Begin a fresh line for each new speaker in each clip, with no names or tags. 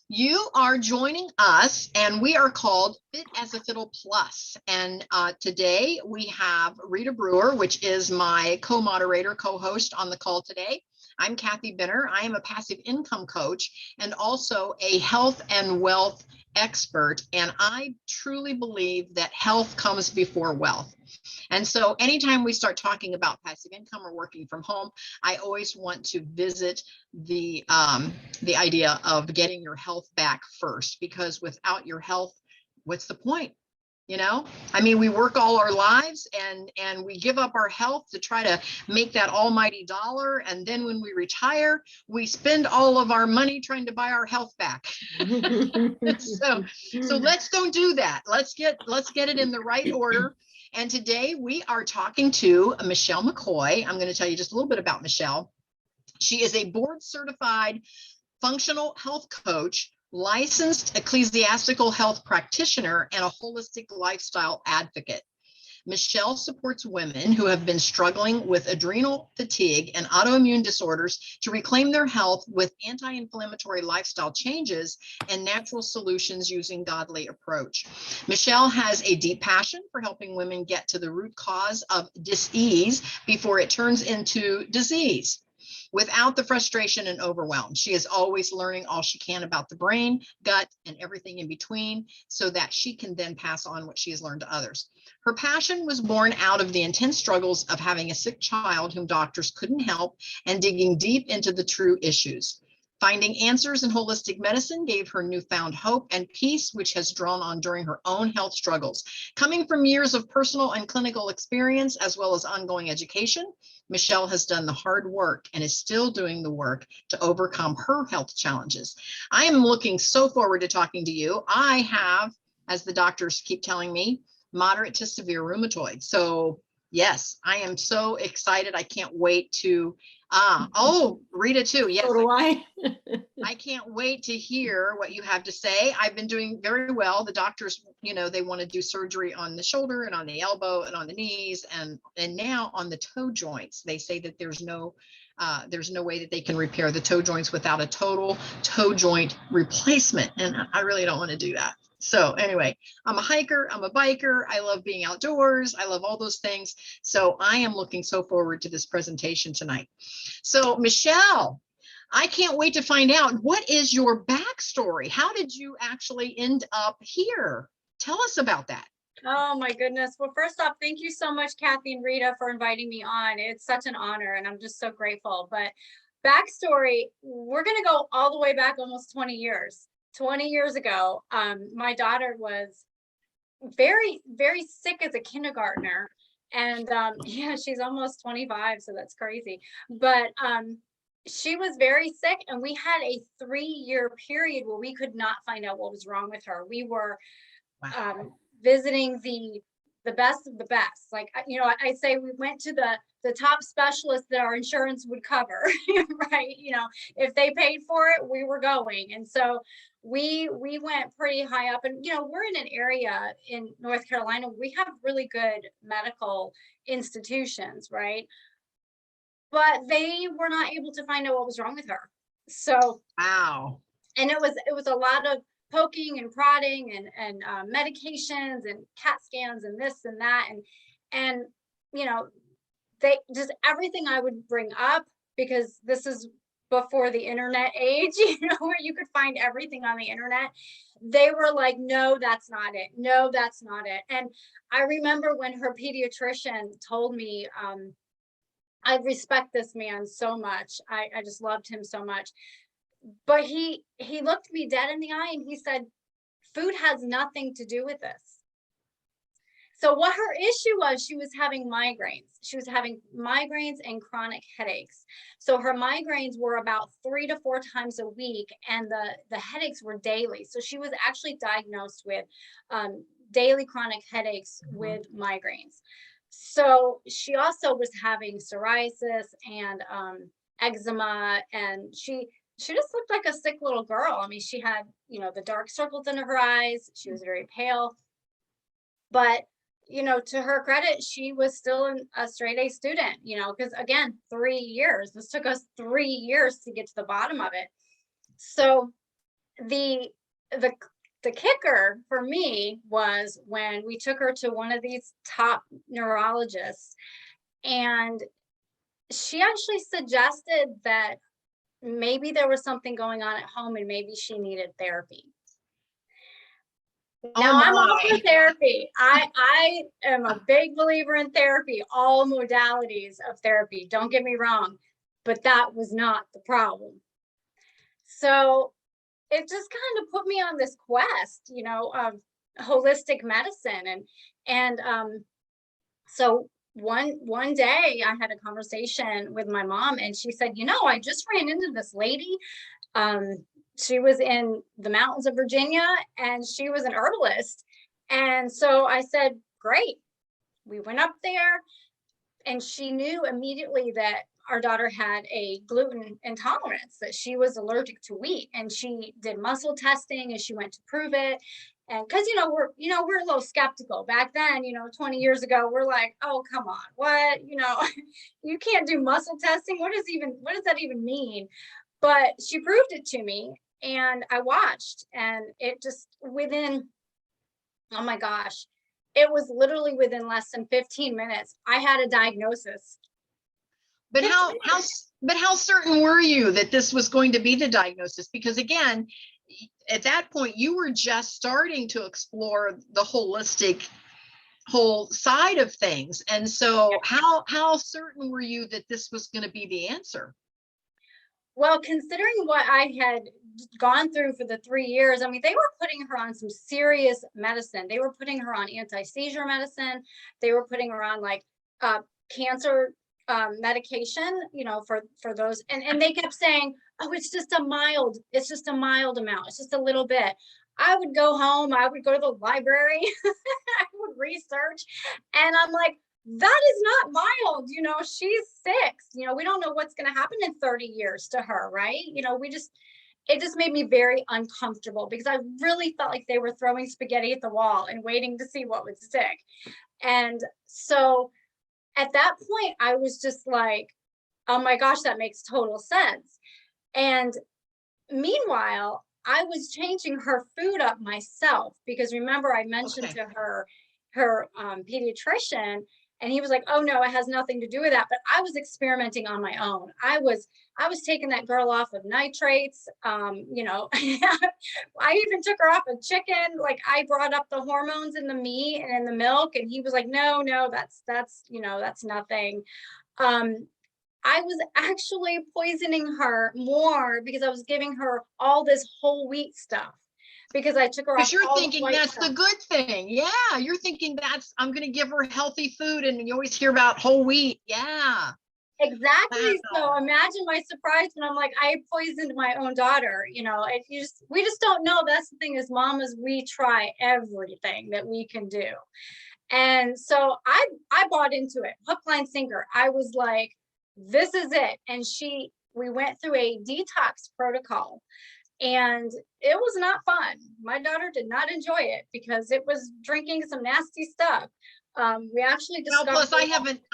You are joining us, and we are called Fit as a Fiddle Plus. And today we have Rita Brewer, which is my co-moderator, co-host on the call today. I'm Kathy Benner. I am a passive income coach and also a health and wealth expert. And I truly believe that health comes before wealth. And so anytime we start talking about passive income or working from home, I always want to visit the idea of getting your health back first, because without your health, what's the point? You know, I mean, we work all our lives and we give up our health to try to make that almighty dollar. And then when we retire, we spend all of our money trying to buy our health back. So let's don't do that. Let's get it in the right order. And today we are talking to Michelle McCoy. I'm going to tell you just a little bit about Michelle. She is a board certified functional health coach, licensed ecclesiastical health practitioner, and a holistic lifestyle advocate. Michelle supports women who have been struggling with adrenal fatigue and autoimmune disorders to reclaim their health with anti-inflammatory lifestyle changes and natural solutions using godly approach. Michelle has a deep passion for helping women get to the root cause of dis-ease before it turns into disease, without the frustration and overwhelm. She is always learning all she can about the brain, gut, and everything in between so that she can then pass on what she has learned to others. Her passion was born out of the intense struggles of having a sick child whom doctors couldn't help and digging deep into the true issues. Finding answers in holistic medicine gave her newfound hope and peace, which has drawn on during her own health struggles. Coming from years of personal and clinical experience, as well as ongoing education, Michelle has done the hard work and is still doing the work to overcome her health challenges. I am looking so forward to talking to you. I have, as the doctors keep telling me, moderate to severe rheumatoid. So yes, I am so excited. I can't wait to, Rita too. Yes.
So do I.
I can't wait to hear what you have to say. I've been doing very well. The doctors, they want to do surgery on the shoulder and on the elbow and on the knees and now on the toe joints. They say that there's no way that they can repair the toe joints without a total toe joint replacement. And I really don't want to do that. So anyway, I'm a hiker, I'm a biker. I love being outdoors. I love all those things. So I am looking so forward to this presentation tonight. So Michelle, I can't wait to find out, what is your backstory? How did you actually end up here? Tell us about that.
Oh my goodness. Well, first off, thank you so much, Kathy and Rita, for inviting me on. It's such an honor and I'm just so grateful. But backstory, we're going to go all the way back almost 20 years. 20 years ago, my daughter was very, very sick as a kindergartner. And yeah, she's almost 25, so that's crazy. But she was very sick, and we had a 3-year period where we could not find out what was wrong with her. We were visiting the best of the best. Like, I say we went to the top specialist that our insurance would cover, right? If they paid for it, we were going. And so we went pretty high up, and we're in an area in North Carolina. We have really good medical institutions, right? But they were not able to find out what was wrong with her. So
wow.
And it was a lot of poking and prodding and medications and CAT scans and this and that, and they just everything I would bring up, because this is before the internet age, where you could find everything on the internet. They were like, no, that's not it. No, that's not it. And I remember when her pediatrician told me, I respect this man so much. I just loved him so much. But he looked me dead in the eye and he said, food has nothing to do with this. So what her issue was, she was having migraines. She was having migraines and chronic headaches. So her migraines were about 3 to 4 times a week, and the headaches were daily. So she was actually diagnosed with daily chronic headaches with migraines. So she also was having psoriasis and eczema, and she just looked like a sick little girl. I mean, she had, the dark circles under her eyes. She was very pale. But to her credit, she was still a straight A student, because again, 3 years. This took us 3 years to get to the bottom of it. So the the the kicker for me was when we took her to one of these top neurologists, and she actually suggested that maybe there was something going on at home and maybe she needed therapy.
Oh
Now I'm all
my.
for therapy. I am a big believer in therapy, all modalities of therapy. Don't get me wrong, but that was not the problem. So it just kind of put me on this quest, of holistic medicine, and so one day I had a conversation with my mom, and she said, I just ran into this lady. Um, she was in the mountains of Virginia, and she was an herbalist. And so I said, great. We went up there, and she knew immediately that our daughter had a gluten intolerance, that she was allergic to wheat, and she did muscle testing and she went to prove it. And because we're a little skeptical back then, 20 years ago, we're like, oh, come on, what, you can't do muscle testing. What does that even mean? But she proved it to me, and I watched, and it just oh my gosh, it was literally within less than 15 minutes, I had a diagnosis.
But how certain were you that this was going to be the diagnosis? Because again, at that point, you were just starting to explore the holistic whole side of things. And so how certain were you that this was going to be the answer?
Well, considering what I had gone through for the 3 years, I mean, they were putting her on some serious medicine. They were putting her on anti-seizure medicine. They were putting her on like cancer medication, for those. And they kept saying, oh, it's just a mild amount. It's just a little bit. I would go home. I would go to the library. I would research. And I'm like, that is not mild. She's 6. We don't know what's going to happen in 30 years to her, right? It just made me very uncomfortable because I really felt like they were throwing spaghetti at the wall and waiting to see what would stick. And so at that point, I was just like, oh my gosh, that makes total sense. And meanwhile, I was changing her food up myself because remember, I mentioned to her pediatrician, and he was like, oh no, it has nothing to do with that. But I was experimenting on my own. I was taking that girl off of nitrates. I even took her off of chicken. Like I brought up the hormones in the meat and in the milk. And he was like, no, that's nothing. I was actually poisoning her more because I was giving her all this whole wheat stuff. Because I took her off.
Because you're thinking that's the good thing. Yeah, you're thinking I'm going to give her healthy food, and you always hear about whole wheat. Yeah,
exactly.
wow.
So imagine my surprise when I'm like, I poisoned my own daughter. We just don't know. That's the thing, is mamas, we try everything that we can do, and so I bought into it, hook, line, sinker. I was like, this is it. And we went through a detox protocol. And it was not fun. My daughter did not enjoy it because it was drinking some nasty stuff. We actually discovered.
Plus, I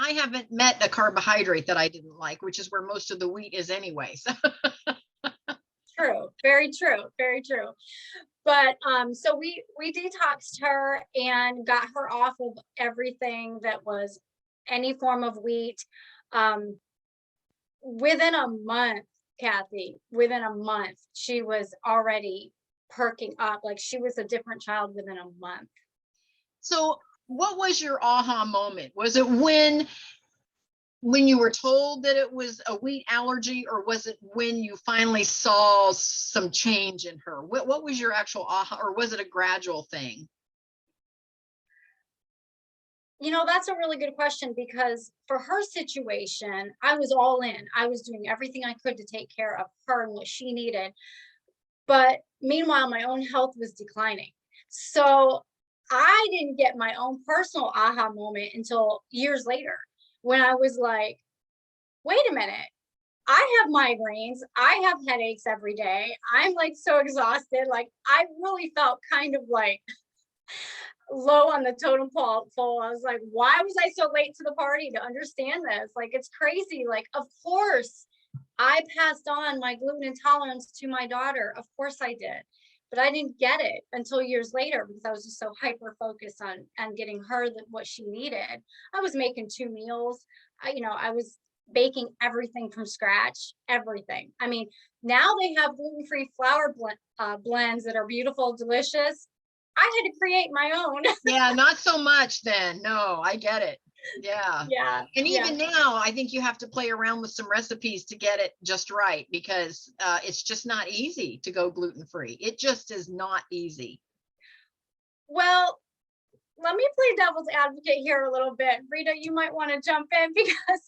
haven't met a carbohydrate that I didn't like, which is where most of the wheat is anyway. So.
True, very true, very true. But so we detoxed her and got her off of everything that was any form of wheat. Within a month, Kathy, she was already perking up. Like she was a different child within a month.
So what was your aha moment? Was it when you were told that it was a wheat allergy, or was it when you finally saw some change in her? What was your actual aha, or was it a gradual thing?
That's a really good question, because for her situation, I was all in. I was doing everything I could to take care of her and what she needed. But meanwhile, my own health was declining. So I didn't get my own personal aha moment until years later, when I was like, wait a minute, I have migraines. I have headaches every day. I'm like so exhausted. Like I really felt kind of like low on the totem pole. I was like, why was I so late to the party to understand this? Like, it's crazy. Like, of course I passed on my gluten intolerance to my daughter. Of course I did. But I didn't get it until years later because I was just so hyper focused on getting her what she needed. I was making 2 meals. I was baking everything from scratch, everything. I mean, now they have gluten-free flour blends that are beautiful, delicious. I had to create my own.
Yeah, not so much then. No, I get it. Yeah.
Yeah,
And
yeah.
even now, I think you have to play around with some recipes to get it just right, because it's just not easy to go gluten-free. It just is not easy.
Well, let me play devil's advocate here a little bit. Rita, you might want to jump in because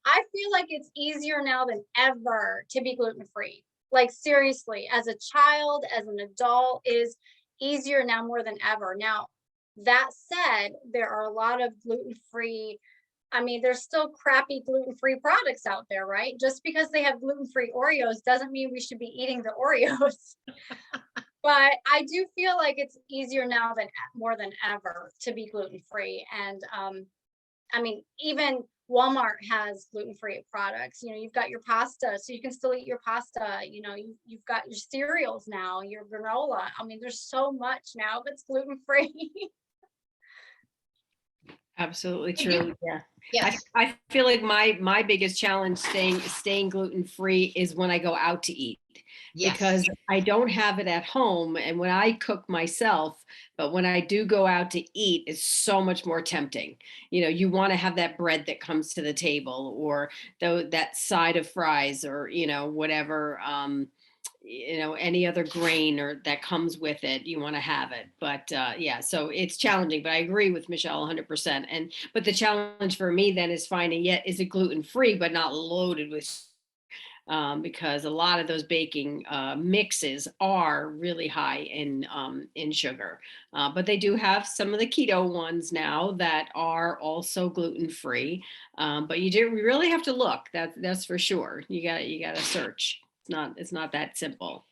I feel like it's easier now than ever to be gluten-free. Like seriously, as a child, as an adult, it is easier now more than ever. Now, that said, there are a lot of gluten-free, I mean, there's still crappy gluten-free products out there, right? Just because they have gluten-free Oreos doesn't mean we should be eating the Oreos. But I do feel like it's easier now than more than ever to be gluten-free. And I mean, even Walmart has gluten-free products. You've got your pasta, so you can still eat your pasta. You've got your cereals now, your granola. I mean, there's so much now that's gluten-free.
Absolutely true. Yeah.
Yes.
I feel like my biggest challenge staying gluten-free is when I go out to eat.
Yes.
Because I don't have it at home, and when I cook myself, but when I do go out to eat, it's so much more tempting. You want to have that bread that comes to the table, or that side of fries, or whatever, any other grain or that comes with it, you want to have it. But yeah, so it's challenging, but I agree with Michelle 100%. But the challenge for me then is finding, is it gluten-free but not loaded with, because a lot of those baking mixes are really high in sugar. But they do have some of the keto ones now that are also gluten-free. But we really have to look. That's for sure. You got to search. It's not that simple.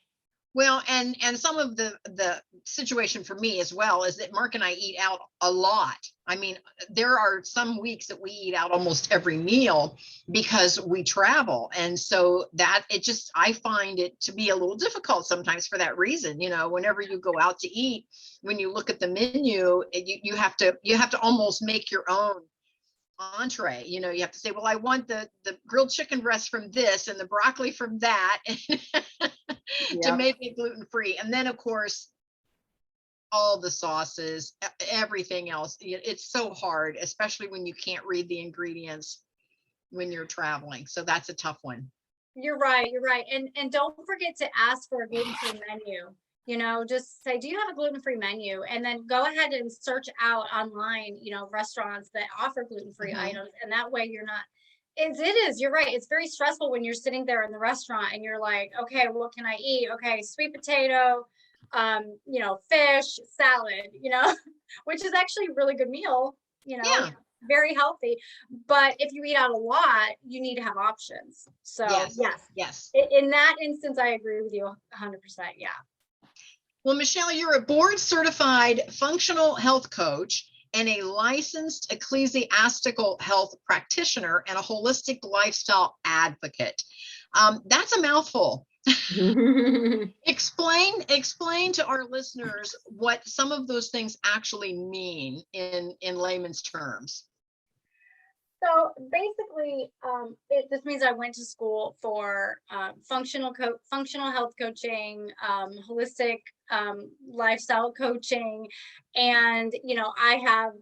Well, and some of the situation for me as well is that Mark and I eat out a lot. I mean, there are some weeks that we eat out almost every meal because we travel. And so that I find it to be a little difficult sometimes for that reason. Whenever you go out to eat, when you look at the menu, you have to almost make your own entree. You have to say, well, I want the grilled chicken breast from this and the broccoli from that to make it gluten-free. And then of course, all the sauces, everything else. It's so hard, especially when you can't read the ingredients when you're traveling. So that's a tough one.
You're right. And don't forget to ask for a gluten-free menu. Just say, do you have a gluten-free menu? And then go ahead and search out online, restaurants that offer gluten-free items. And that way you're not, you're right. It's very stressful when you're sitting there in the restaurant and you're like, okay, what can I eat? Okay, sweet potato, fish, salad, which is actually a really good meal,
Yeah.
very healthy. But if you eat out a lot, you need to have options. So
yes.
In that instance, I agree with you 100%. Yeah.
Well, Michelle, you're a board certified functional health coach and a licensed ecclesiastical health practitioner and a holistic lifestyle advocate. That's a mouthful. Explain to our listeners what some of those things actually mean in layman's terms.
So basically, this means I went to school for functional health coaching, holistic lifestyle coaching, and I have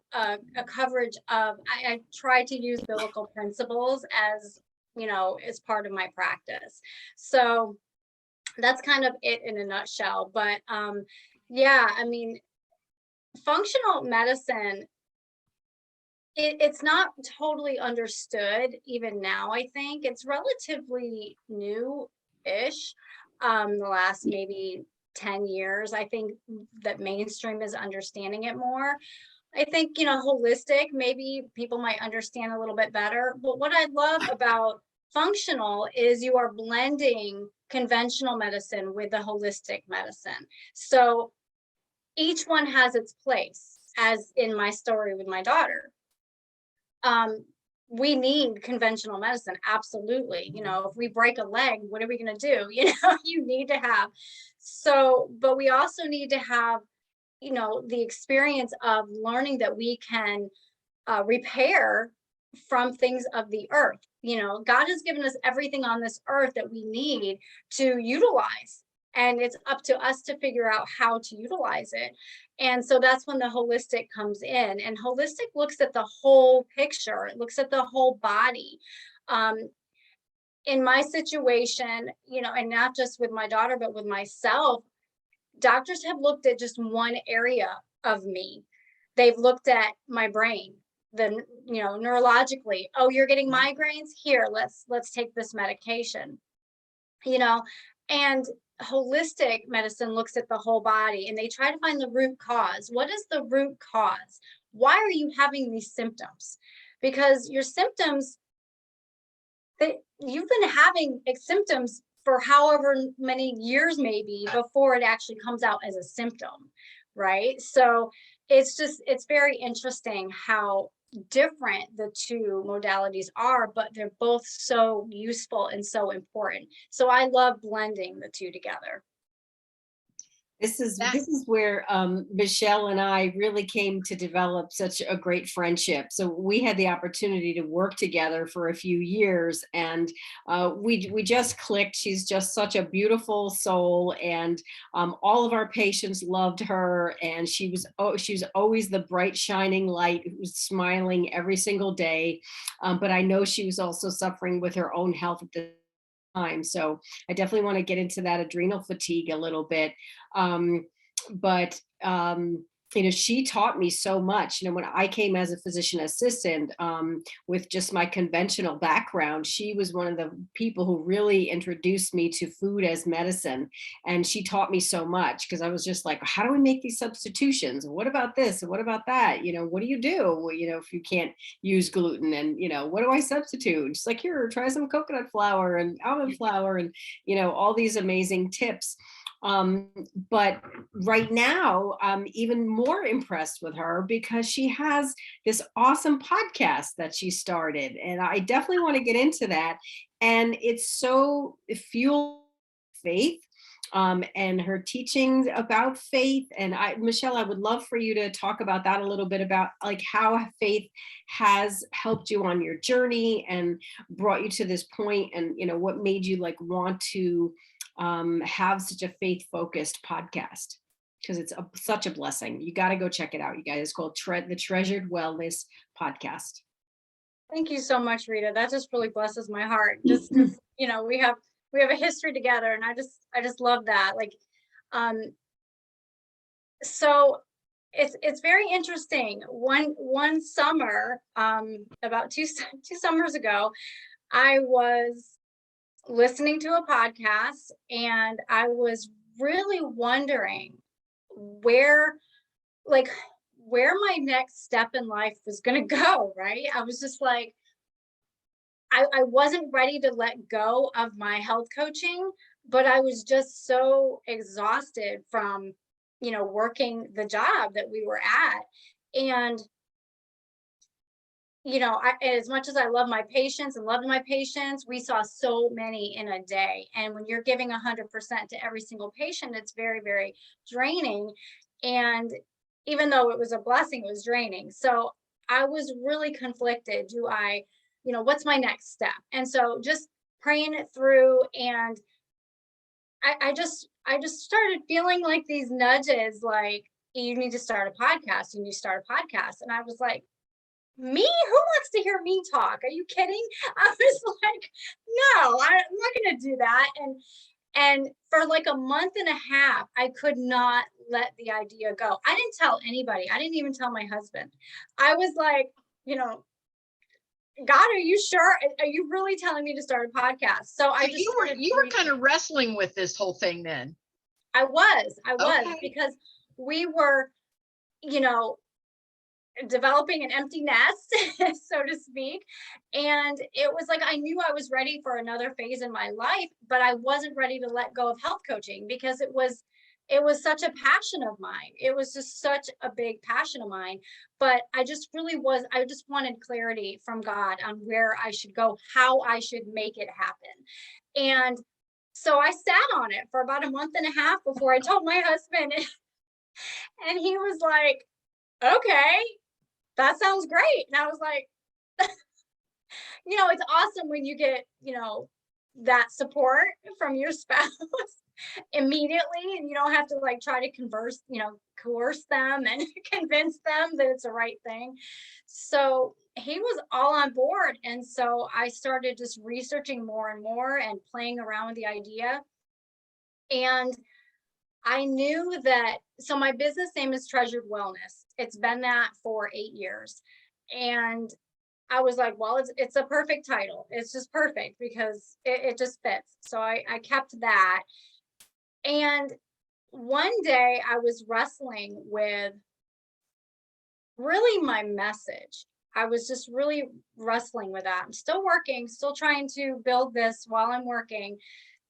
a coverage of. I try to use biblical principles as part of my practice. So that's kind of it in a nutshell. But yeah, I mean, functional medicine. It's not totally understood even now. I think it's relatively new-ish. The last maybe 10 years, I think that mainstream is understanding it more. I think, holistic, maybe people might understand a little bit better. But what I love about functional is you are blending conventional medicine with the holistic medicine. So each one has its place, as in my story with my daughter. we need conventional medicine. Absolutely. You know, if we break a leg, what are we going to do? You know, you need to have. So, but we also need to have, you know, the experience of learning that we can repair from things of the earth. You know, God has given us everything on this earth that we need to utilize. And it's up to us to figure out how to utilize it. And so that's when the holistic comes in. And holistic looks at the whole picture, it looks at the whole body. In my situation, you know, and not just with my daughter, but with myself, doctors have looked at just one area of me. They've looked at my brain, the, you know, neurologically. Oh, you're getting migraines? Here, let's take this medication. You know, and holistic medicine looks at the whole body and they try to find the root cause. What is the root cause? Why are you having these symptoms? Because your symptoms, you've been having symptoms for however many years maybe before it actually comes out as a symptom, right? So it's very interesting how different the two modalities are, but they're both so useful and so important. So I love blending the two together.
This is where Michelle and I really came to develop such a great friendship. So we had the opportunity to work together for a few years, and we just clicked. She's just such a beautiful soul, and all of our patients loved her. And she was always the bright shining light who was smiling every single day. But I know she was also suffering with her own health at the time. So I definitely want to get into that adrenal fatigue a little bit. But you know, she taught me so much. You know, when I came as a physician assistant, with just my conventional background, she was one of the people who really introduced me to food as medicine. And she taught me so much because I was just like, how do we make these substitutions? What about this? And what about that? You know, what do? You know, if you can't use gluten, and, you know, what do I substitute? Just like, here, try some coconut flour and almond flour and, you know, all these amazing tips. But right now, I'm even more impressed with her because she has this awesome podcast that she started. And I definitely want to get into that. And it's so fuel faith, and her teachings about faith. And Michelle, I would love for you to talk about that a little bit, about like how faith has helped you on your journey and brought you to this point, and, you know, what made you like want to have such a faith-focused podcast, because it's such a blessing. You got to go check it out, you guys. It's called the Treasured Wellness Podcast.
Thank you so much, Rita. That just really blesses my heart. Just you know, we have a history together, and I just love that. Like, so it's very interesting. One summer, about two summers ago, I was listening to a podcast, and I was really wondering where my next step in life was going to go, right? I was just like, I wasn't ready to let go of my health coaching, but I was just so exhausted from, you know, working the job that we were at. And you know, as much as I love my patients and loved my patients, we saw so many in a day. And when you're giving 100% to every single patient, it's very, very draining. And even though it was a blessing, it was draining. So I was really conflicted. You know, what's my next step? And so just praying it through, and I just started feeling like these nudges, like, you need to start a podcast, you need to start a podcast. And I was like, me? Who wants to hear me talk? Are you kidding? I was like, no, I'm not going to do that. And for like a month and a half, I could not let the idea go. I didn't tell anybody. I didn't even tell my husband. I was like, you know, God, are you sure? Are you really telling me to start a podcast? So I just
you were kind of wrestling with this whole thing then.
I was
Okay.
Because we were, you know, developing an empty nest, so to speak. And it was like, I knew I was ready for another phase in my life, but I wasn't ready to let go of health coaching, because it was it was such a passion of mine. It was just such a big passion of mine. But I just wanted clarity from God on where I should go, how I should make it happen. And so I sat on it for about a month and a half before I told my husband. And he was like, okay, that sounds great. And I was like, it's awesome when you get, that support from your spouse immediately, and you don't have to like try to coerce them and convince them that it's the right thing. So he was all on board. And so I started just researching more and more and playing around with the idea. And I knew that, so my business name is Treasured Wellness. It's been that for 8 years. And I was like, well, it's a perfect title. It's just perfect because it just fits. So I kept that. And one day I was wrestling with really my message. I was just really wrestling with that. I'm still working, still trying to build this while I'm working.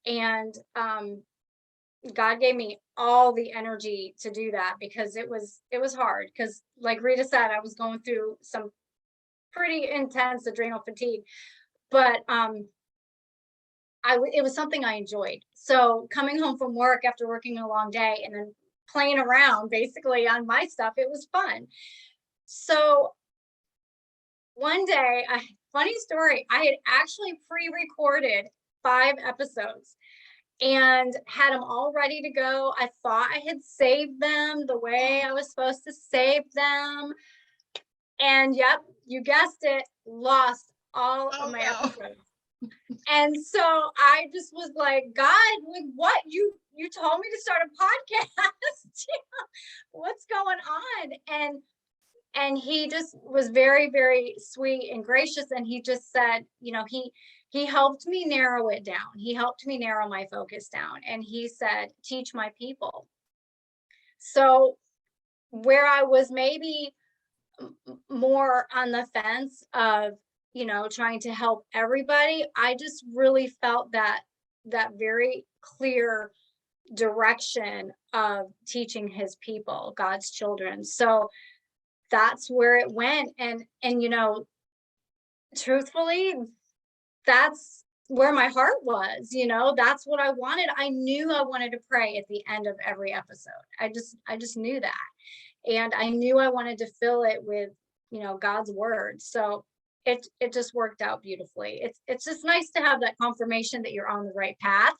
And God gave me all the energy to do that because it was hard. Because like Rita said, I was going through some pretty intense adrenal fatigue, but it was something I enjoyed. So coming home from work after working a long day and then playing around basically on my stuff, it was fun. So one day, funny story, I had actually pre-recorded 5 episodes and had them all ready to go. I thought I had saved them the way I was supposed to save them. And yep, you guessed it, lost all of my episodes. And so I just was like, God, like, what? You told me to start a podcast. What's going on? And he just was very, very sweet and gracious. And he just said, he helped me narrow it down. He helped me narrow my focus down. And he said, teach my people. So where I was maybe more on the fence of, trying to help everybody, I just really felt that very clear direction of teaching his people, God's children. So that's where it went. And truthfully, that's where my heart was, that's what I wanted. I knew I wanted to pray at the end of every episode. I just knew that. And I knew I wanted to fill it with, God's word. So it just worked out beautifully. It's just nice to have that confirmation that you're on the right path.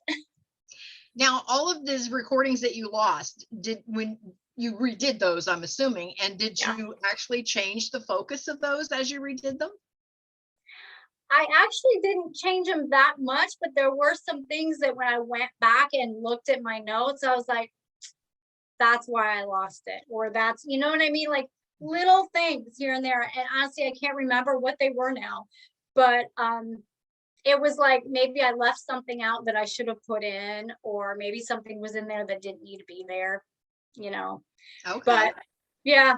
Now, all of these recordings that you lost, when you redid those, I'm assuming, and did you actually change the focus of those as you redid them?
I actually didn't change them that much, but there were some things that when I went back and looked at my notes, I was like, that's why I lost it. Or that's, you know what I mean? Like little things here and there. And honestly, I can't remember what they were now, but it was like, maybe I left something out that I should have put in, or maybe something was in there that didn't need to be there,
Okay.
But yeah,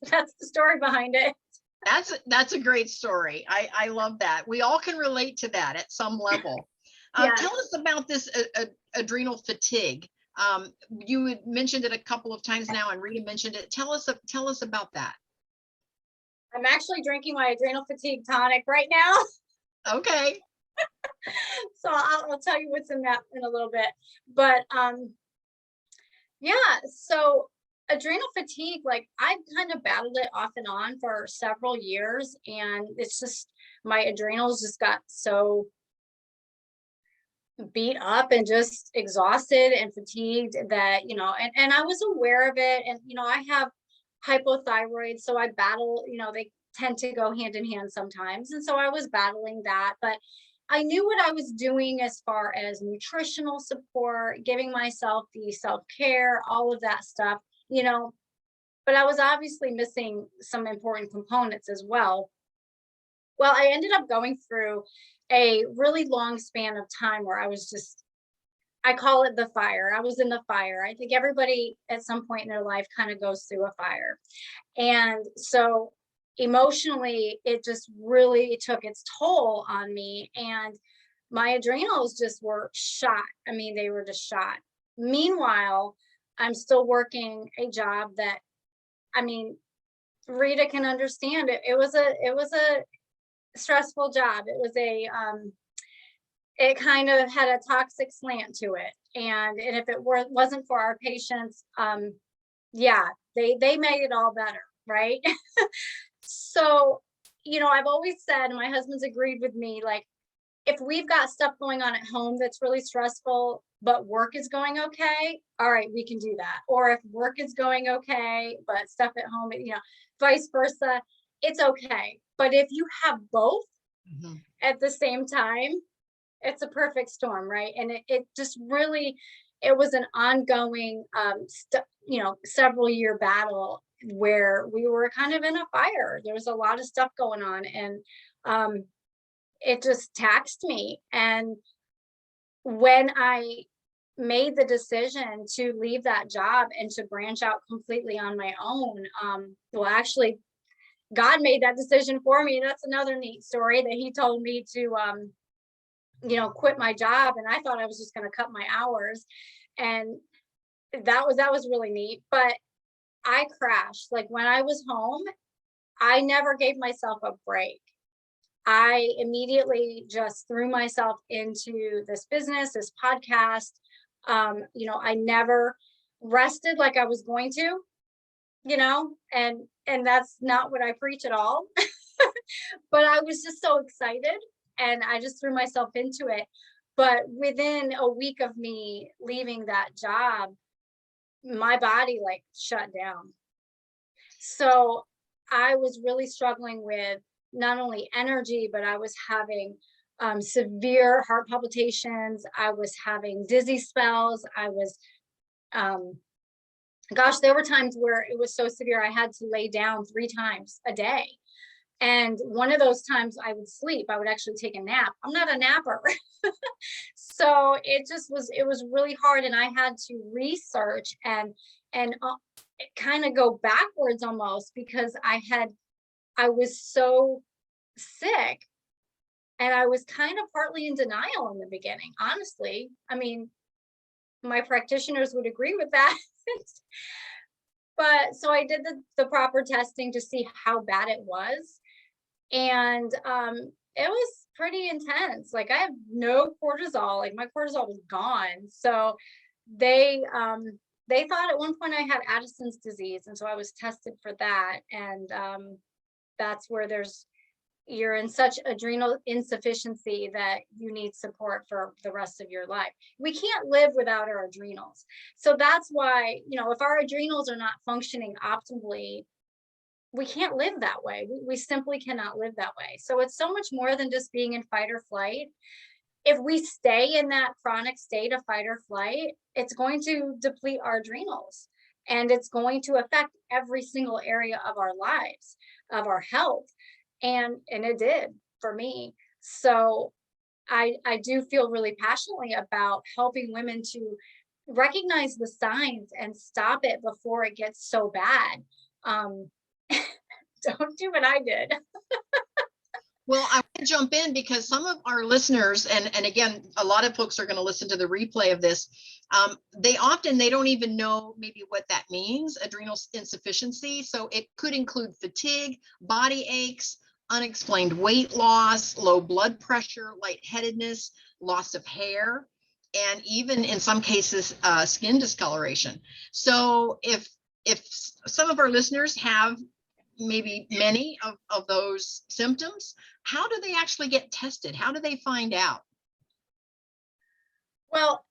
that's the story behind it.
That's a great story. I love that. We all can relate to that at some level.
Yes.
Tell us about this adrenal fatigue. You had mentioned it a couple of times now, and Rita mentioned it. Tell us about that.
I'm actually drinking my Adrenal Fatigue Tonic right now.
Okay.
So I'll tell you what's in that in a little bit. But yeah, so adrenal fatigue, like I've kind of battled it off and on for several years, and it's just my adrenals just got so beat up and just exhausted and fatigued that, and I was aware of it. And, I have hypothyroid, so I battle, they tend to go hand in hand sometimes. And so I was battling that, but I knew what I was doing as far as nutritional support, giving myself the self-care, all of that stuff, but I was obviously missing some important components as well. Well, I ended up going through a really long span of time where I call it the fire. I was in the fire. I think everybody at some point in their life kind of goes through a fire. And so emotionally, it just really took its toll on me. And my adrenals just were shot. I mean, they were just shot. Meanwhile, I'm still working a job that, I mean, Rita can understand it. It was a stressful job. It was it kind of had a toxic slant to it. And if it wasn't for our patients, yeah, they made it all better, right? So, I've always said, and my husband's agreed with me, like, if we've got stuff going on at home that's really stressful, but work is going okay, all right, we can do that. Or if work is going okay, but stuff at home, vice versa, it's okay. But if you have both at the same time, it's a perfect storm, right? And it just really, it was an ongoing, several year battle where we were kind of in a fire. There's a lot of stuff going on, and it just taxed me. And when I made the decision to leave that job and to branch out completely on my own, well, actually, God made that decision for me. That's another neat story, that he told me to, quit my job. And I thought I was just going to cut my hours. And that was really neat. But I crashed. Like, when I was home, I never gave myself a break. I immediately just threw myself into this business, this podcast. I never rested like I was going to, and that's not what I preach at all. But I was just so excited, and I just threw myself into it. But within a week of me leaving that job, my body like shut down. So I was really struggling with not only energy, but I was having severe heart palpitations. I was having dizzy spells. I was, there were times where it was so severe I had to lay down 3 times a day. And one of those times I would sleep. I would actually take a nap. I'm not a napper. So it was really hard. And I had to research and kind of go backwards almost, because I was so sick, and I was kind of partly in denial in the beginning, honestly. I mean, my practitioners would agree with that. But so I did the proper testing to see how bad it was. And it was pretty intense. Like, I have no cortisol, like my cortisol was gone. So they thought at one point I had Addison's disease. And so I was tested for that. And that's where you're in such adrenal insufficiency that you need support for the rest of your life. We can't live without our adrenals. So that's why, if our adrenals are not functioning optimally, we can't live that way. We simply cannot live that way. So it's so much more than just being in fight or flight. If we stay in that chronic state of fight or flight, it's going to deplete our adrenals, and it's going to affect every single area of our lives, of our health. And it did for me. So I do feel really passionately about helping women to recognize the signs and stop it before it gets so bad. Don't do what I did.
Well, I want to jump in because some of our listeners, and again, a lot of folks are going to listen to the replay of this. They don't even know maybe what that means, adrenal insufficiency. So it could include fatigue, body aches, unexplained weight loss, low blood pressure, lightheadedness, loss of hair, and even in some cases, skin discoloration. So if some of our listeners have maybe many of those symptoms, how do they actually get tested? How do they find out?
Well,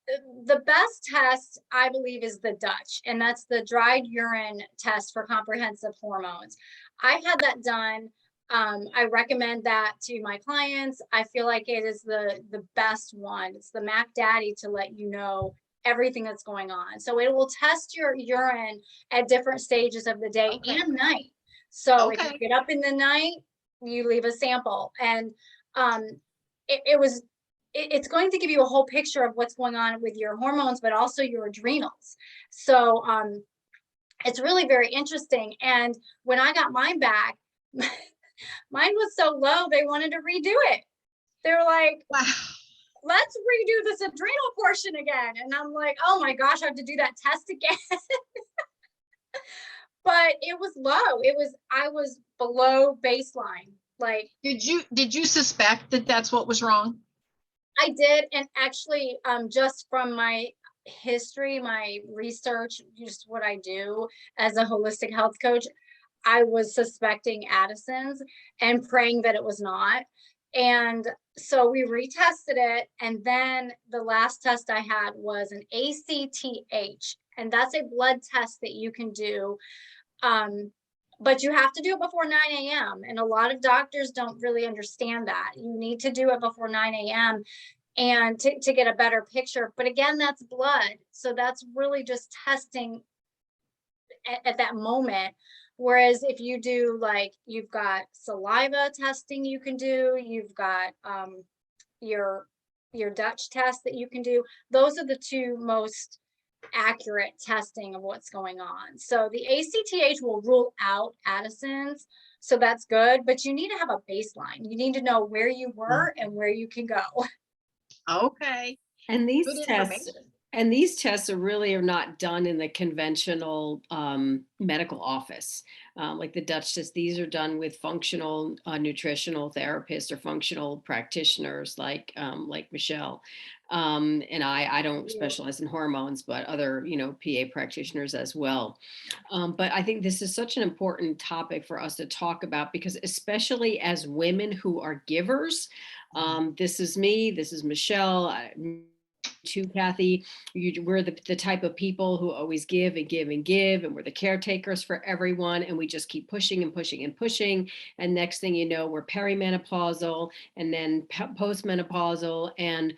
the best test, I believe, is the Dutch, and that's the dried urine test for comprehensive hormones. I had that done. I recommend that to my clients. I feel like it is the best one. It's the Mac Daddy to let you know everything that's going on. So it will test your urine at different stages of the day and night. So if you get up in the night, you leave a sample, and it's going to give you a whole picture of what's going on with your hormones, but also your adrenals. So it's really very interesting. And when I got mine back, mine was so low, they wanted to redo it. They were like,
wow.
let's redo this adrenal portion again. And I'm like, oh my gosh, I have to do that test again. But it was low. I was below baseline. Like,
Did you suspect that that's what was wrong?
I did. And actually, just from my history, my research, just what I do as a holistic health coach, I was suspecting Addison's and praying that it was not. And so we retested it. And then the last test I had was an ACTH. And that's a blood test that you can do. But you have to do it before 9 a.m. And a lot of doctors don't really understand that. You need to do it before 9 a.m. and to get a better picture. But again, that's blood. So that's really just testing at that moment. Whereas if you do, like, you've got saliva testing you can do, you've got your Dutch test that you can do. Those are the two most accurate testing of what's going on. So the ACTH will rule out Addison's. So that's good, but you need to have a baseline. You need to know where you were and where you can go.
Okay.
And these
Good
tests,
information.
and these tests are not done in the conventional medical office, like the Dutch test. These are done with functional nutritional therapists or functional practitioners like Michelle. And I don't specialize in hormones, but other, PA practitioners as well. But I think this is such an important topic for us to talk about, because especially as women who are givers, this is me, this is Michelle, too, Kathy. We're the type of people who always give and give and give, and we're the caretakers for everyone, and we just keep pushing and pushing and pushing. And next thing you know, we're perimenopausal and then postmenopausal, and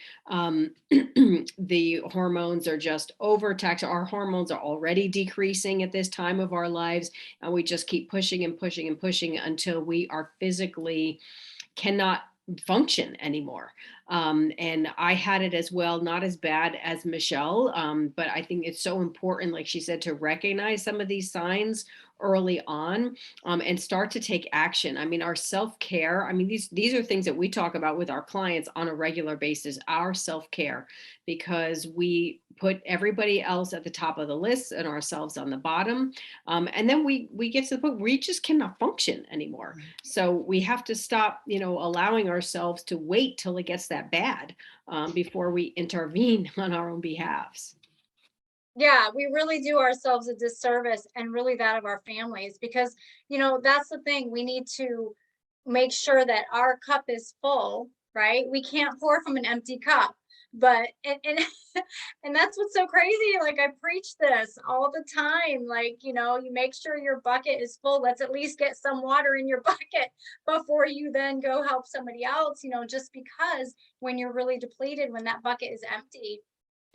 the hormones are just overtaxed. Our hormones are already decreasing at this time of our lives, and we just keep pushing and pushing and pushing until we are physically cannot function anymore. And I had it as well, not as bad as Michelle, but I think it's so important, like she said, to recognize some of these signs early on, and start to take action. I mean, our self-care, I mean, these are things that we talk about with our clients on a regular basis, our self-care, because we put everybody else at the top of the list and ourselves on the bottom. And then we get to the point where we just cannot function anymore. So we have to stop, allowing ourselves to wait till it gets that bad before we intervene on our own behalves.
Yeah, we really do ourselves a disservice, and really that of our families, because, that's the thing. We need to make sure that our cup is full, right? We can't pour from an empty cup. But and and that's what's so crazy. Like, I preach this all the time. Like, you make sure your bucket is full. Let's at least get some water in your bucket before you then go help somebody else, just because when you're really depleted, when that bucket is empty,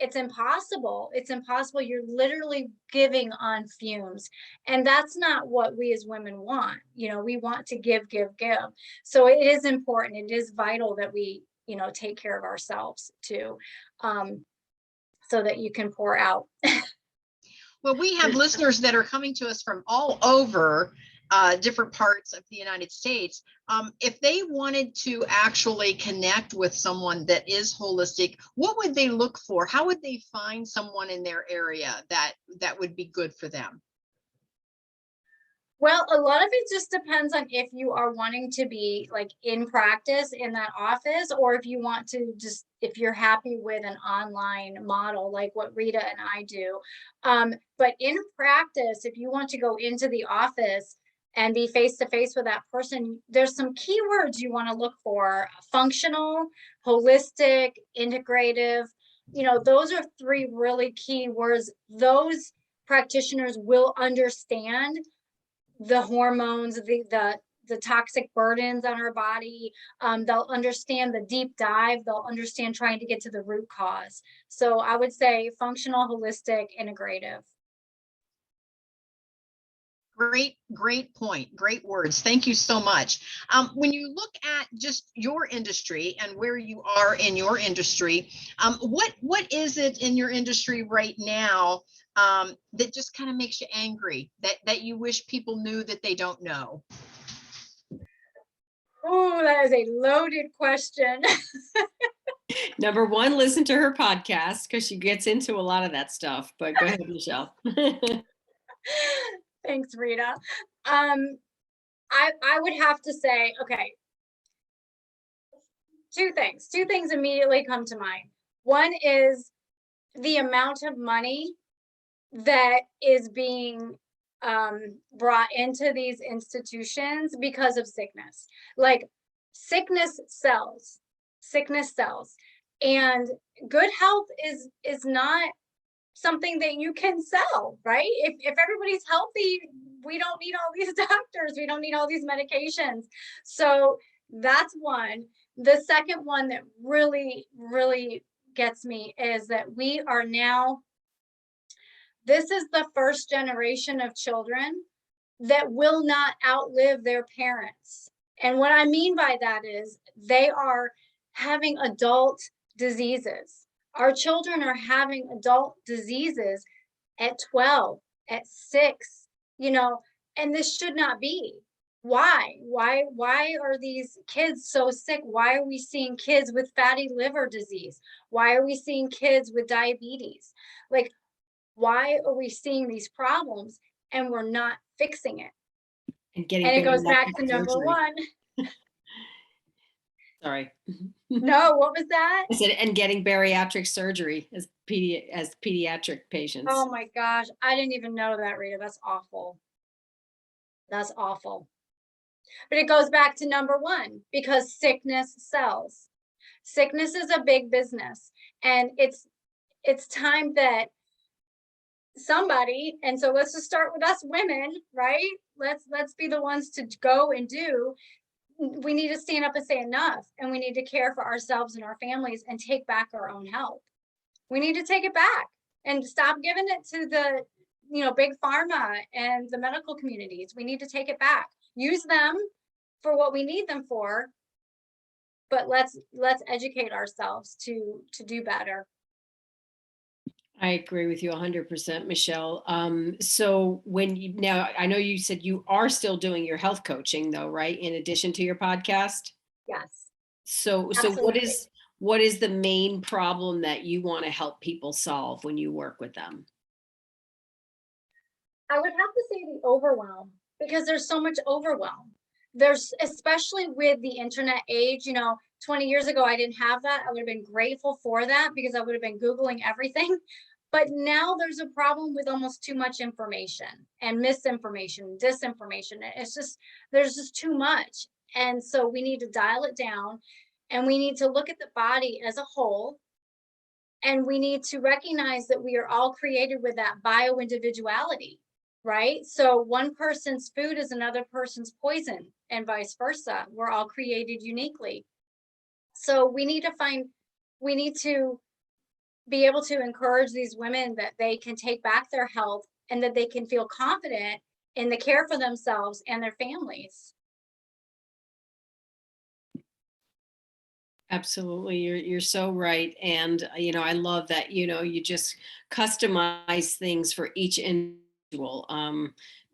it's impossible. It's impossible. You're literally giving on fumes. And that's not what we as women want. We want to give, give, give. So it is important. It is vital that we, take care of ourselves too, so that you can pour out.
Well, we have listeners that are coming to us from all over different parts of the United States. If they wanted to actually connect with someone that is holistic, what would they look for? How would they find someone in their area that would be good for them?
Well, a lot of it just depends on if you are wanting to be like in practice in that office, or if you want to if you're happy with an online model like what Rita and I do. But in practice, if you want to go into the office and be face to face with that person, there's some keywords you want to look for: functional, holistic, integrative. Those are three really key words. Those practitioners will understand the hormones, the toxic burdens on our body. They'll understand the deep dive. They'll understand trying to get to the root cause. So I would say functional, holistic, integrative.
Great point. Great words. Thank you so much. When you look at just your industry and where you are in your industry, what is it in your industry right now that just kind of makes you angry, that you wish people knew that they don't know?
Oh, that is a loaded question.
Number one, listen to her podcast because she gets into a lot of that stuff. But go ahead, Michelle.
Thanks, Rita. I would have to say, okay, two things immediately come to mind. One is the amount of money that is being brought into these institutions because of sickness. Like, sickness sells, and good health is not something that you can sell, right? If everybody's healthy, we don't need all these doctors, we don't need all these medications. So that's one. The second one that really, really gets me is that we are now, this is the first generation of children that will not outlive their parents. And what I mean by that is they are having adult diseases. Our children are having adult diseases at 12, at 6, and this should not be. Why are these kids so sick? Why are we seeing kids with fatty liver disease? Why are we seeing kids with diabetes? Like, why are we seeing these problems and we're not fixing it?
And getting
And it goes back
bariatric
to number
surgery.
one.
Sorry.
No, what was that?
I said, and getting bariatric surgery as pediatric patients.
Oh my gosh, I didn't even know that, Rita. That's awful. That's awful. But it goes back to number one, because sickness sells. Sickness is a big business, and it's time that somebody, and so let's just start with us women, right? Let's be the ones to go and do. We need to stand up and say enough, and we need to care for ourselves and our families and take back our own health. We need to take it back and stop giving it to the big pharma and the medical communities. We need to take it back, use them for what we need them for, but let's educate ourselves to do better.
I agree with you 100%, Michelle. So now I know you said you are still doing your health coaching though, right? In addition to your podcast?
Yes.
So what is the main problem that you want to help people solve when you work with them?
I would have to say the overwhelm, because there's so much overwhelm. There's, especially with the internet age, 20 years ago, I didn't have that. I would have been grateful for that because I would have been Googling everything. But now there's a problem with almost too much information and misinformation, disinformation. There's just too much. And so we need to dial it down, and we need to look at the body as a whole. And we need to recognize that we are all created with that bio-individuality, right? So one person's food is another person's poison, and vice versa. We're all created uniquely. So we need to be able to encourage these women that they can take back their health and that they can feel confident in the care for themselves and their families.
Absolutely. You're so right. And, I love that, you just customize things for each individual.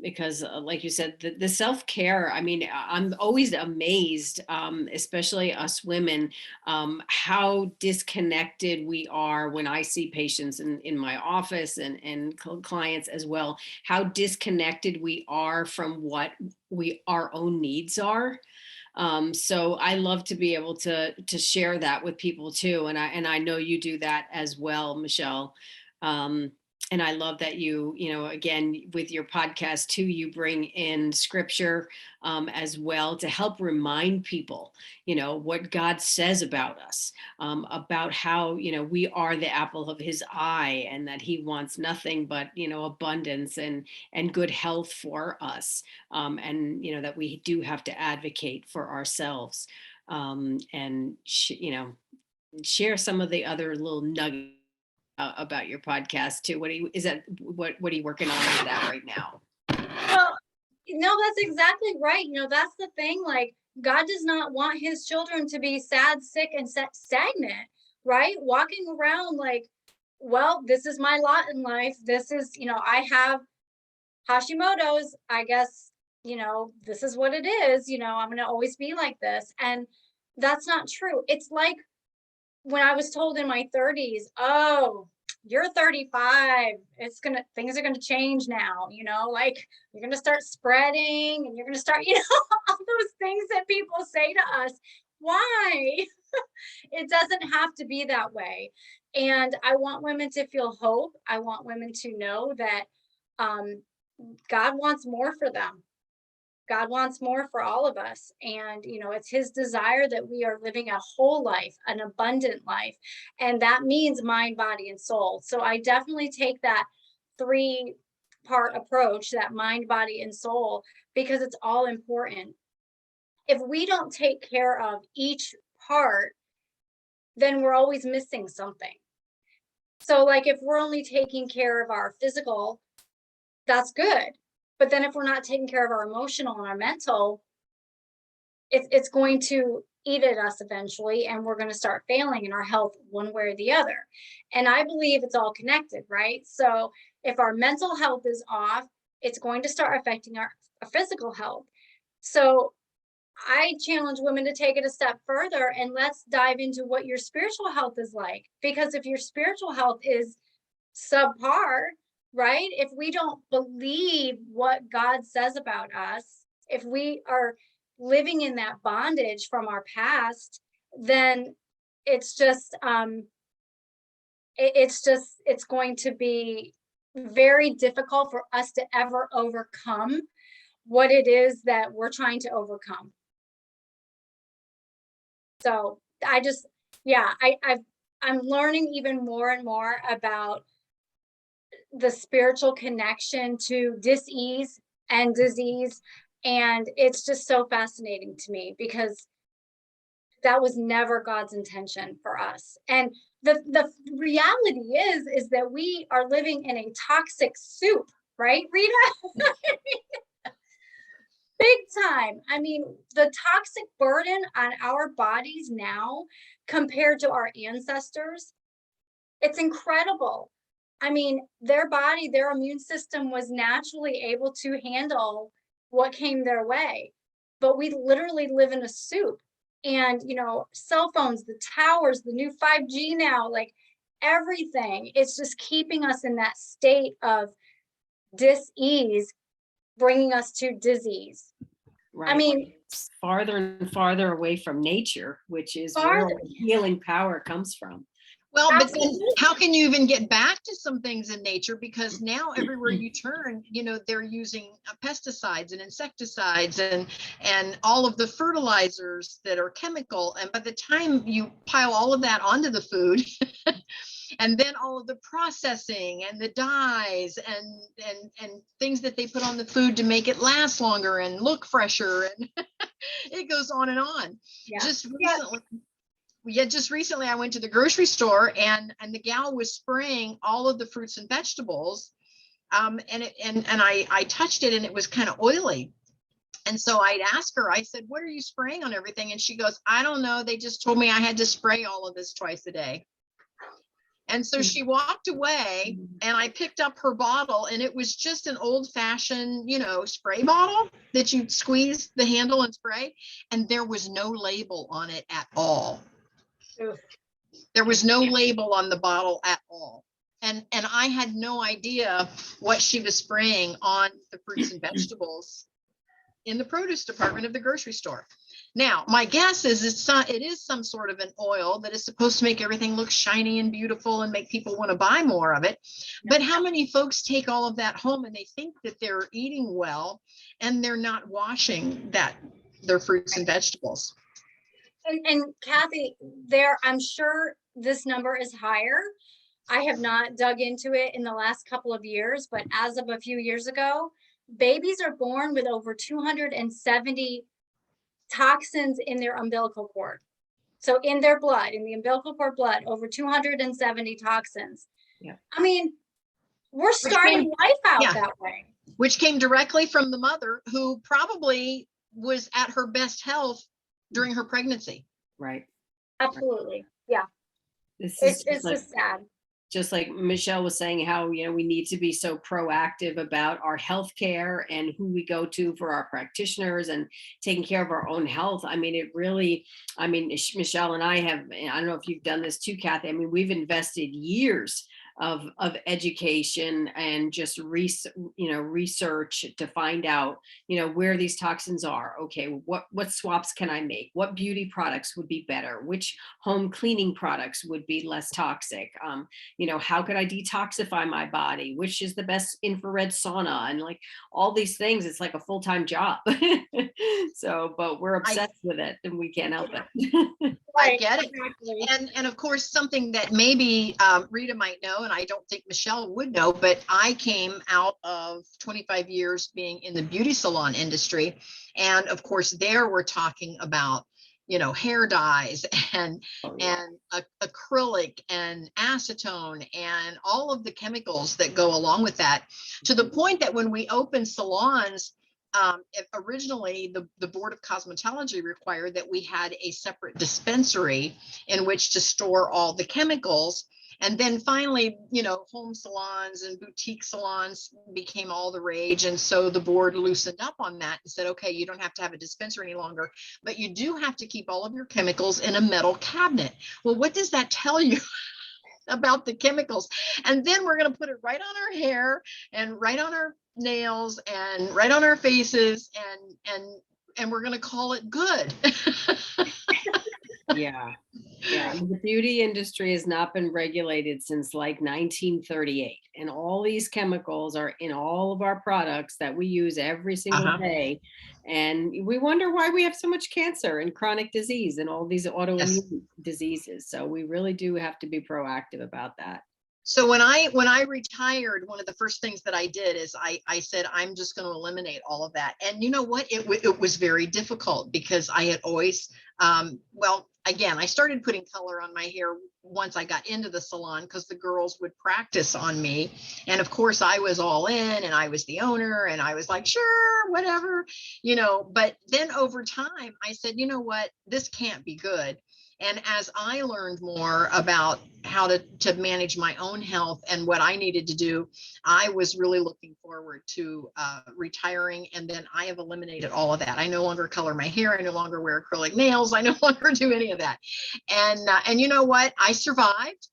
Because like you said, the self-care, I mean, I'm always amazed, especially us women, how disconnected we are when I see patients in my office and clients as well, how disconnected we are from what our own needs are. So I love to be able to share that with people too. And I know you do that as well, Michelle. And I love that you again, with your podcast too, you bring in scripture as well to help remind people, what God says about us, about how, we are the apple of his eye, and that he wants nothing but, abundance and good health for us. And, that we do have to advocate for ourselves, and, share some of the other little nuggets about your podcast too. What are you working on with that right now?
Well, no, that's exactly right. That's the thing. Like, God does not want his children to be sad, sick, and stagnant, right? Walking around like, well, this is my lot in life. This is, I have Hashimoto's, I guess, this is what it is. I'm going to always be like this. And that's not true. It's like when I was told in my 30s, oh, you're 35, things are gonna change now, like you're gonna start spreading and you're gonna start, all those things that people say to us. Why? It doesn't have to be that way. And I want women to feel hope. I want women to know that God wants more for them. God wants more for all of us. And, it's his desire that we are living a whole life, an abundant life. And that means mind, body, and soul. So I definitely take that 3-part approach, that mind, body, and soul, because it's all important. If we don't take care of each part, then we're always missing something. So like if we're only taking care of our physical, that's good. But then if we're not taking care of our emotional and our mental, it's going to eat at us eventually, and we're going to start failing in our health one way or the other. And I believe it's all connected, right? So if our mental health is off, it's going to start affecting our physical health. So I challenge women to take it a step further, and let's dive into what your spiritual health is like. Because if your spiritual health is subpar, right? If we don't believe what God says about us, if we are living in that bondage from our past, then it's going to be very difficult for us to ever overcome what it is that we're trying to overcome. So I'm learning even more and more about the spiritual connection to dis-ease and disease. And it's just so fascinating to me, because that was never God's intention for us. And the reality is that we are living in a toxic soup, right, Rita? Big time. I mean, the toxic burden on our bodies now compared to our ancestors, it's incredible. I mean, their body, their immune system was naturally able to handle what came their way. But we literally live in a soup. And, cell phones, the towers, the new 5G now, like everything, it's just keeping us in that state of dis-ease, bringing us to disease.
Right.
I mean,
it's farther and farther away from nature, which is where the healing power comes from.
Well, but then how can you even get back to some things in nature? Because now everywhere you turn, they're using pesticides and insecticides and all of the fertilizers that are chemical. And by the time you pile all of that onto the food, and then all of the processing and the dyes and things that they put on the food to make it last longer and look fresher, and it goes on and on.
Yeah.
Just recently I went to the grocery store, and the gal was spraying all of the fruits and vegetables, and I touched it, and it was kind of oily. And so I'd ask her, I said, what are you spraying on everything? And she goes, I don't know. They just told me I had to spray all of this twice a day. And so she walked away, and I picked up her bottle, and it was just an old-fashioned, spray bottle that you squeeze the handle and spray. And there was no label on it at all. There was no label on the bottle at all. And I had no idea what she was spraying on the fruits and vegetables in the produce department of the grocery store. Now, my guess is it is some sort of an oil that is supposed to make everything look shiny and beautiful and make people want to buy more of it. But how many folks take all of that home and they think that they're eating well, and they're not washing their fruits and vegetables?
And Kathy, I'm sure this number is higher. I have not dug into it in the last couple of years, but as of a few years ago, babies are born with over 270 toxins in their umbilical cord. So in their blood, in the umbilical cord blood, over 270 toxins.
Yeah.
I mean, we're starting life out that way.
Which came directly from the mother, who probably was at her best health during her pregnancy.
Right.
Absolutely. Yeah.
It's
just sad.
just like Michelle was saying, how, we need to be so proactive about our healthcare and who we go to for our practitioners and taking care of our own health. I mean, Michelle and I have, I don't know if you've done this too, Kathy. I mean, we've invested years of education and just research to find out, where these toxins are. Okay, what swaps can I make? What beauty products would be better? Which home cleaning products would be less toxic? How could I detoxify my body? Which is the best infrared sauna? And like all these things, it's like a full-time job. So, but we're obsessed with it and we can't help it.
I get it.
Exactly.
And of course, something that maybe Rita might know, and I don't think Michelle would know, but I came out of 25 years being in the beauty salon industry. And of course, there we're talking about, hair dyes and acrylic and acetone and all of the chemicals that go along with that, to the point that when we opened salons, originally the Board of Cosmetology required that we had a separate dispensary in which to store all the chemicals. And then finally, home salons and boutique salons became all the rage. And so the board loosened up on that and said, okay, you don't have to have a dispenser any longer, but you do have to keep all of your chemicals in a metal cabinet. Well, what does that tell you about the chemicals? And then we're going to put it right on our hair and right on our nails and right on our faces, and we're going to call it good.
Yeah. I mean, the beauty industry has not been regulated since like 1938, and all these chemicals are in all of our products that we use every single day. And we wonder why we have so much cancer and chronic disease and all these autoimmune diseases. So we really do have to be proactive about that.
So when I retired, one of the first things that I did is I said, I'm just going to eliminate all of that. And you know what? It was very difficult because I had always, again, I started putting color on my hair once I got into the salon because the girls would practice on me. And of course I was all in and I was the owner and I was like, sure, whatever, but then over time I said, you know what, this can't be good. And as I learned more about how to manage my own health and what I needed to do, I was really looking forward to retiring. And then I have eliminated all of that. I no longer color my hair. I no longer wear acrylic nails. I no longer do any of that. And you know what? I survived.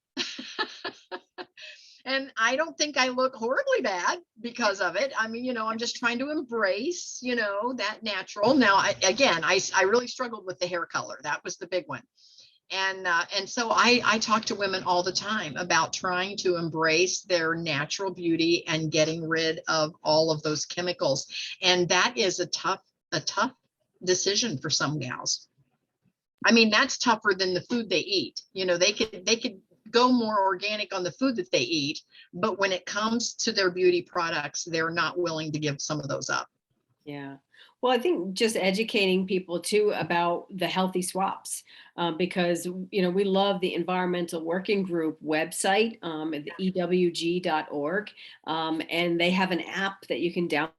And I don't think I look horribly bad because of it. I mean, I'm just trying to embrace, that natural. Now, I really struggled with the hair color. That was the big one. And so I talk to women all the time about trying to embrace their natural beauty and getting rid of all of those chemicals. And that is a tough decision for some gals. I mean, that's tougher than the food they eat. They could go more organic on the food that they eat, but when it comes to their beauty products, they're not willing to give some of those up.
Yeah. Well, I think just educating people too about the healthy swaps, because, we love the Environmental Working Group website, at the ewg.org. And they have an app that you can download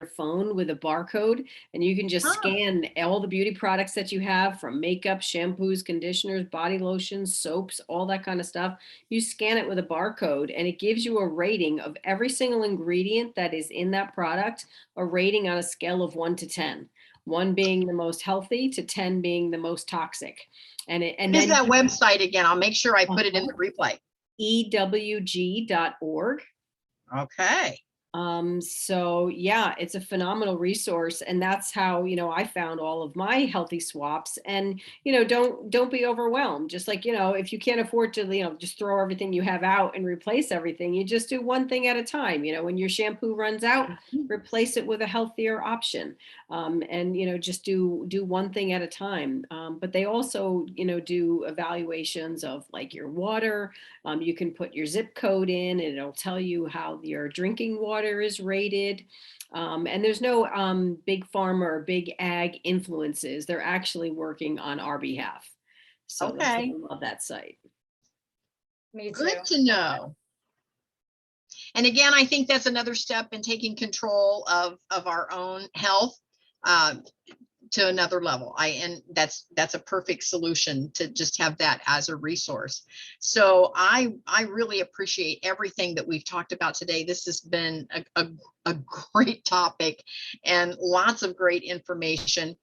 your phone with a barcode, and you can just scan all the beauty products that you have, from makeup, shampoos, conditioners, body lotions, soaps, all that kind of stuff. You scan it with a barcode and it gives you a rating of every single ingredient that is in that product, a rating on a scale of 1 to 10, 1 being the most healthy to 10 being the most toxic. And
then that website again, I'll make sure I put it in the replay.
ewg.org.
Okay.
So yeah, it's a phenomenal resource, and that's how, I found all of my healthy swaps. And, don't be overwhelmed. Just like, if you can't afford to, just throw everything you have out and replace everything, you just do one thing at a time. When your shampoo runs out, replace it with a healthier option. And, just do one thing at a time. But they also, do evaluations of like your water. You can put your zip code in and it'll tell you how your drinking water is rated. And there's no big pharma or big ag influences. They're actually working on our behalf. So that's why I love that site.
Me too.
Good to know. And again, I think that's another step in taking control of our own health. to another level. And that's a perfect solution to just have that as a resource. So I really appreciate everything that we've talked about today. This has been a great topic and lots of great information.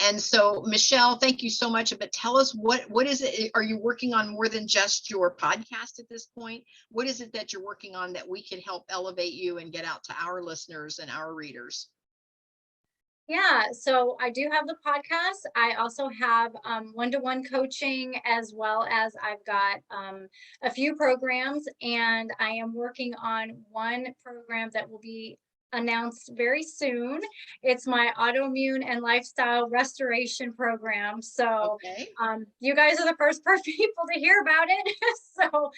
And so, Michelle, thank you so much. But tell us, what is it? Are you working on more than just your podcast at this point? What is it that you're working on that we can help elevate you and get out to our listeners and our readers?
Yeah, so I do have the podcast. I also have one-to-one coaching, as well as I've got a few programs, and I am working on one program that will be announced very soon. It's my autoimmune and lifestyle restoration program. So
Okay.
you guys are the first people to hear about it. So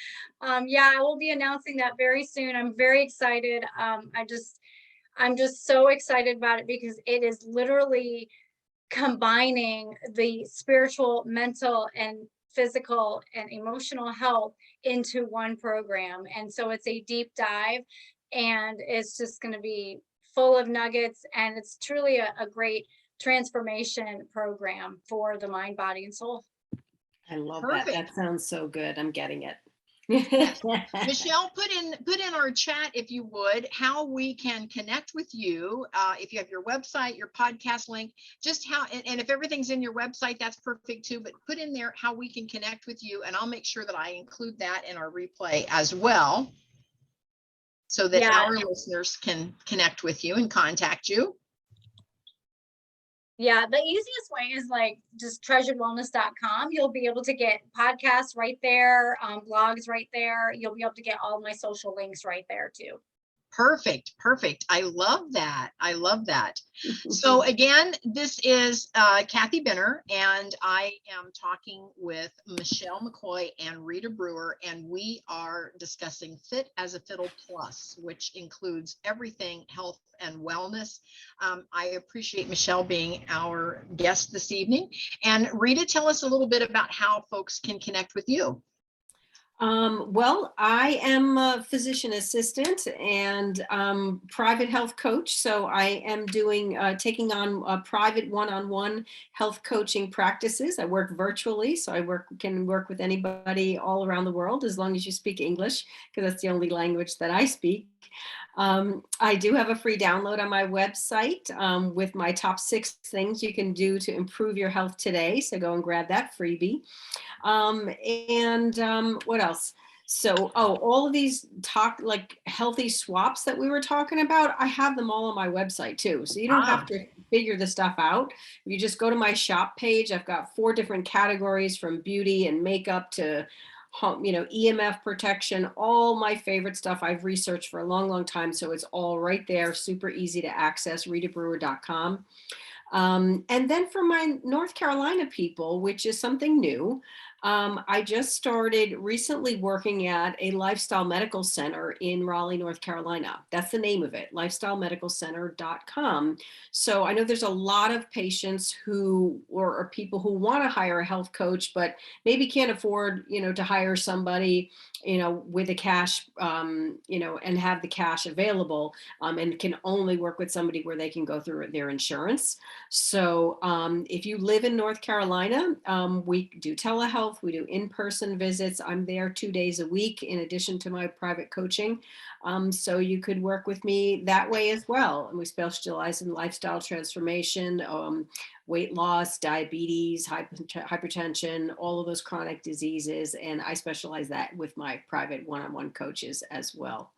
yeah, I will be announcing that very soon. I'm very excited. I'm just so excited about it because it is literally combining the spiritual, mental, and physical and emotional health into one program. And so it's a deep dive, and it's just going to be full of nuggets. And it's truly a great transformation program for the mind, body, and soul.
I love
Perfect.
that. That sounds so good. I'm getting it.
Yes. Michelle, put in our chat, if you would, how we can connect with you. If you have your website, your podcast link, just how, and if everything's in your website, that's perfect too, but put in there how we can connect with you. And I'll make sure that I include that in our replay as well, so that
Yeah.
our listeners can connect with you and contact you.
Yeah, the easiest way is like just treasuredwellness.com. You'll be able to get podcasts right there, blogs right there. You'll be able to get all my social links right there too.
Perfect. Perfect. I love that. I love that. So again, this is Kathy Benner, and I am talking with Michelle McCoy and Rita Brewer, and we are discussing Fit as a Fiddle Plus, which includes everything health and wellness. I appreciate Michelle being our guest this evening. And Rita, tell us a little bit about how folks can connect with you.
Well, I am a physician assistant and private health coach. So I am taking on private one-on-one health coaching practices. I work virtually, so I can work with anybody all around the world as long as you speak English, because that's the only language that I speak. I do have a free download on my website with my top 6 things you can do to improve your health today. So go and grab that freebie. What else? So, all of these like healthy swaps that we were talking about, I have them all on my website too. So you don't have to figure the stuff out. You just go to my shop page. I've got 4 different categories, from beauty and makeup to home, EMF protection, all my favorite stuff I've researched for a long, long time. So it's all right there, super easy to access, ritabrewer.com. And then for my North Carolina people, which is something new, I just started recently working at a lifestyle medical center in Raleigh, North Carolina. That's the name of it, lifestylemedicalcenter.com. So I know there's a lot of patients or people who want to hire a health coach, but maybe can't afford, to hire somebody, with the cash, and have the cash available, and can only work with somebody where they can go through their insurance. So if you live in North Carolina, we do telehealth, we do in-person visits. I'm there 2 days a week in addition to my private coaching. So you could work with me that way as well. And we specialize in lifestyle transformation, weight loss, diabetes, hypertension, all of those chronic diseases. And I specialize that with my private one-on-one coaches as well.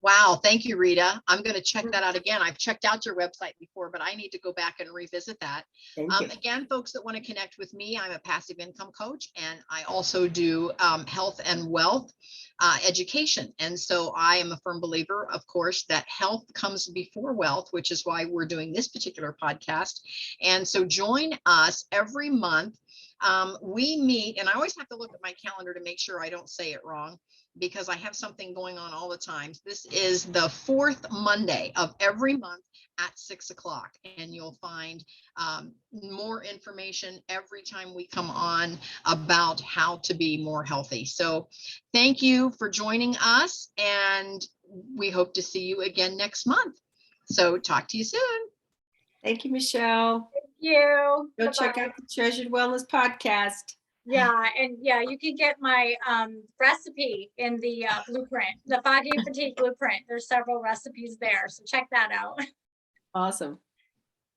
Wow. Thank you, Rita. I'm going to check that out again. I've checked out your website before, but I need to go back and revisit that.
Thank you.
Again, folks that want to connect with me, I'm a passive income coach, and I also do health and wealth education. And so I am a firm believer, of course, that health comes before wealth, which is why we're doing this particular podcast. And so join us every month. We meet, and I always have to look at my calendar to make sure I don't say it wrong, because I have something going on all the time. This is the 4th Monday of every month at 6 o'clock, and you'll find more information every time we come on about how to be more healthy. So thank you for joining us, and we hope to see you again next month. So talk to you soon.
Thank you, Michelle.
Thank you.
Go check
Bye-bye.
out the Treasured Wellness podcast.
Yeah, and yeah, you can get my recipe in the blueprint, the 5-day fatigue blueprint. There's several recipes there, so check that out.
Awesome.